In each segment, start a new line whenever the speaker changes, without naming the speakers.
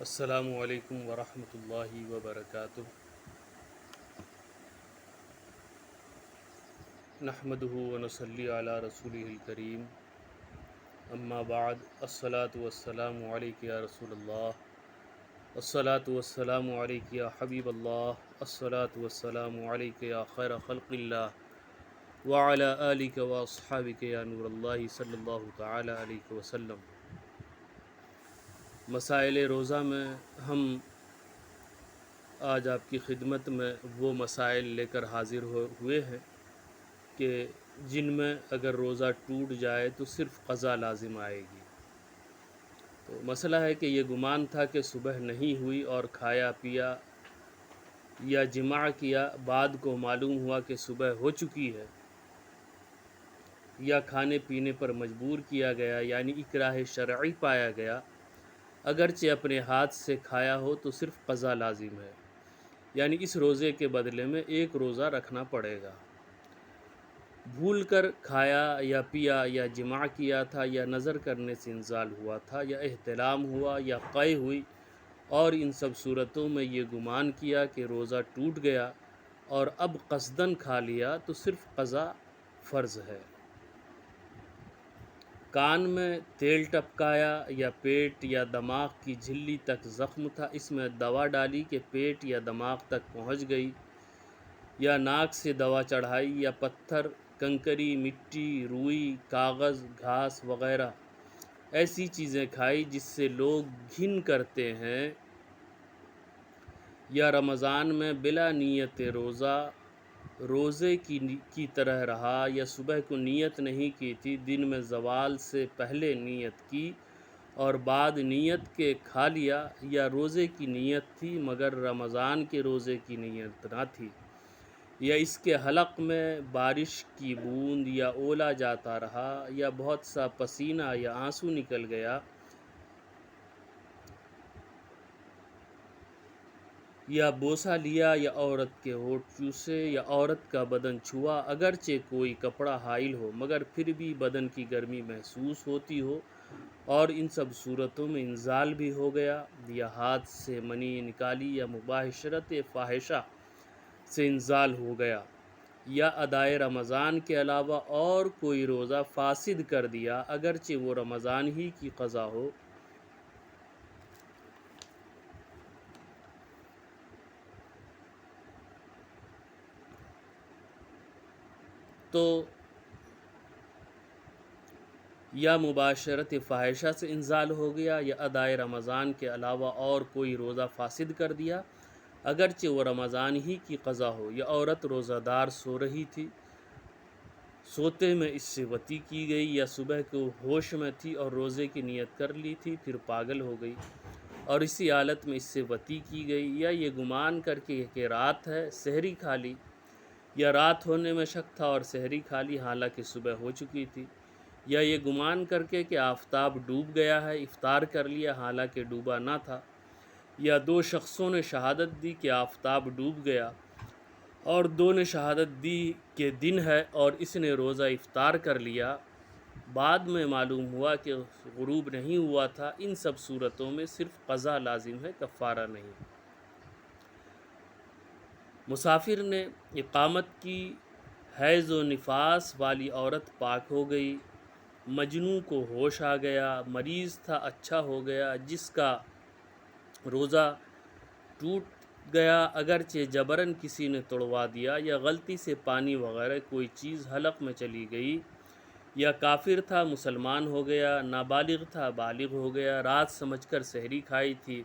السلام علیکم ورحمۃ اللہ وبرکاتہ۔ نحمدہ ونصلی علی رسولہ الکریم، اما بعد، الصلاۃ والسلام علیک یا رسول اللہ، الصلاۃ والسلام علیک یا حبیب اللہ، الصلاۃ والسلام علیک یا خیر خلق اللہ، وعلی آلک واصحابک یا نور اللہ صلی اللہ تعالی علیہ وسلم۔ مسائل روزہ میں ہم آج آپ کی خدمت میں وہ مسائل لے کر حاضر ہوئے ہیں کہ جن میں اگر روزہ ٹوٹ جائے تو صرف قضا لازم آئے گی۔ تو مسئلہ ہے کہ یہ گمان تھا کہ صبح نہیں ہوئی اور کھایا پیا یا جماع کیا، بعد کو معلوم ہوا کہ صبح ہو چکی ہے، یا کھانے پینے پر مجبور کیا گیا یعنی اکراہ شرعی پایا گیا، اگرچہ اپنے ہاتھ سے کھایا ہو تو صرف قضا لازم ہے، یعنی اس روزے کے بدلے میں ایک روزہ رکھنا پڑے گا۔ بھول کر کھایا یا پیا یا جماع کیا تھا، یا نظر کرنے سے انزال ہوا تھا، یا احتلام ہوا یا قے ہوئی، اور ان سب صورتوں میں یہ گمان کیا کہ روزہ ٹوٹ گیا اور اب قصداً کھا لیا تو صرف قضا فرض ہے۔ کان میں تیل ٹپکایا یا پیٹ یا دماغ کی جھلی تک زخم تھا، اس میں دوا ڈالی کہ پیٹ یا دماغ تک پہنچ گئی، یا ناک سے دوا چڑھائی، یا پتھر، کنکری، مٹی، روئی، کاغذ، گھاس وغیرہ ایسی چیزیں کھائی جس سے لوگ گھن کرتے ہیں، یا رمضان میں بلا نیت روزہ روزے کی طرح رہا، یا صبح کو نیت نہیں کی تھی، دن میں زوال سے پہلے نیت کی اور بعد نیت کے کھا لیا، یا روزے کی نیت تھی مگر رمضان کے روزے کی نیت نہ تھی، یا اس کے حلق میں بارش کی بوند یا اولا جاتا رہا، یا بہت سا پسینہ یا آنسو نکل گیا، یا بوسہ لیا، یا عورت کے ہونٹ چوسے، یا عورت کا بدن چھوا اگرچہ کوئی کپڑا حائل ہو مگر پھر بھی بدن کی گرمی محسوس ہوتی ہو، اور ان سب صورتوں میں انزال بھی ہو گیا، یا ہاتھ سے منی نکالی، یا مباشرت فاحشہ سے انزال ہو گیا، یا ادائے رمضان کے علاوہ اور کوئی روزہ فاسد کر دیا اگرچہ وہ رمضان ہی کی قضا ہو، تو یا مباشرت فاحشہ سے انزال ہو گیا، یا ادائے رمضان کے علاوہ اور کوئی روزہ فاسد کر دیا اگرچہ وہ رمضان ہی کی قضا ہو، یا عورت روزہ دار سو رہی تھی، سوتے میں اس سے وطی کی گئی، یا صبح کو ہوش میں تھی اور روزے کی نیت کر لی تھی پھر پاگل ہو گئی اور اسی حالت میں اس سے وطی کی گئی، یا یہ گمان کر کے کہ رات ہے سحری کھا لی، یا رات ہونے میں شک تھا اور سحری کھا لی حالانکہ صبح ہو چکی تھی، یا یہ گمان کر کے کہ آفتاب ڈوب گیا ہے افطار کر لیا حالانکہ ڈوبا نہ تھا، یا دو شخصوں نے شہادت دی کہ آفتاب ڈوب گیا اور دو نے شہادت دی کہ دن ہے اور اس نے روزہ افطار کر لیا، بعد میں معلوم ہوا کہ غروب نہیں ہوا تھا، ان سب صورتوں میں صرف قضا لازم ہے، کفارہ نہیں۔ مسافر نے اقامت کی، حیض و نفاس والی عورت پاک ہو گئی، مجنوں کو ہوش آ گیا، مریض تھا اچھا ہو گیا، جس کا روزہ ٹوٹ گیا اگرچہ جبراً کسی نے توڑوا دیا، یا غلطی سے پانی وغیرہ کوئی چیز حلق میں چلی گئی، یا کافر تھا مسلمان ہو گیا، نابالغ تھا بالغ ہو گیا، رات سمجھ کر سحری کھائی تھی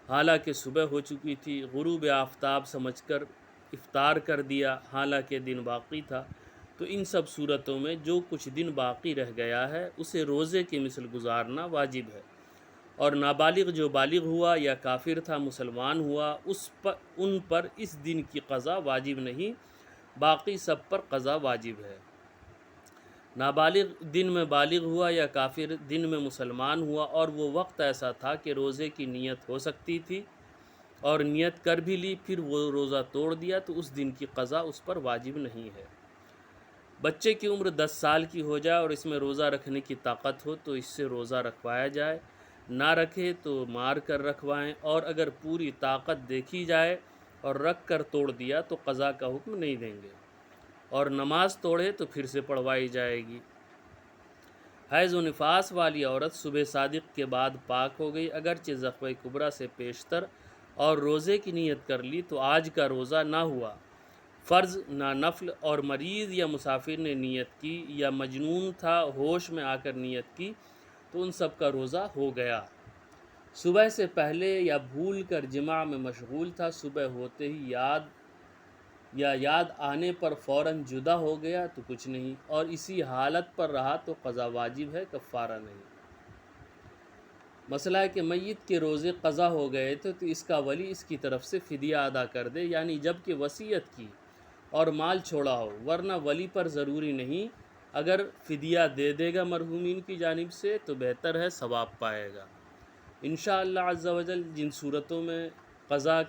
حالانکہ صبح ہو چکی تھی، غروب آفتاب سمجھ کر افطار کر دیا حالانکہ دن باقی تھا، تو ان سب صورتوں میں جو کچھ دن باقی رہ گیا ہے اسے روزے کے مثل گزارنا واجب ہے، اور نابالغ جو بالغ ہوا یا کافر تھا مسلمان ہوا ان پر اس دن کی قضا واجب نہیں، باقی سب پر قضا واجب ہے۔ نابالغ دن میں بالغ ہوا یا کافر دن میں مسلمان ہوا اور وہ وقت ایسا تھا کہ روزے کی نیت ہو سکتی تھی اور نیت کر بھی لی، پھر وہ روزہ توڑ دیا تو اس دن کی قضا اس پر واجب نہیں ہے۔ بچے کی عمر 10 سال کی ہو جائے اور اس میں روزہ رکھنے کی طاقت ہو تو اس سے روزہ رکھوایا جائے، نہ رکھے تو مار کر رکھوائیں، اور اگر پوری طاقت دیکھی جائے اور رکھ کر توڑ دیا تو قضا کا حکم نہیں دیں گے، اور نماز توڑے تو پھر سے پڑھوائی جائے گی۔ حیض و نفاس والی عورت صبح صادق کے بعد پاک ہو گئی، اگرچہ ذخوہ کبریٰ سے پیشتر اور روزے کی نیت کر لی تو آج کا روزہ نہ ہوا، فرض نہ نفل، اور مریض یا مسافر نے نیت کی یا مجنون تھا ہوش میں آ کر نیت کی تو ان سب کا روزہ ہو گیا۔ صبح سے پہلے یا بھول کر جماع میں مشغول تھا، صبح ہوتے ہی یاد آنے پر فوراً جدا ہو گیا تو کچھ نہیں، اور اسی حالت پر رہا تو قضا واجب ہے، کفارہ نہیں۔ مسئلہ ہے کہ میت کے روزے قضا ہو گئے تھے تو اس کا ولی اس کی طرف سے فدیہ ادا کر دے، یعنی جب کہ وصیت کی اور مال چھوڑا ہو، ورنہ ولی پر ضروری نہیں، اگر فدیہ دے دے گا مرحومین کی جانب سے تو بہتر ہے، ثواب پائے گا انشاءاللہ عز و جل۔ جن صورتوں میں قضا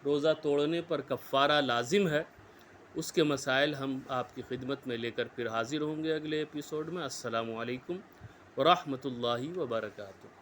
روزہ توڑنے پر کفارہ لازم ہے اس کے مسائل ہم آپ کی خدمت میں لے کر پھر حاضر ہوں گے اگلے ایپیسوڈ میں۔ السلام علیکم ورحمۃ اللہ وبرکاتہ۔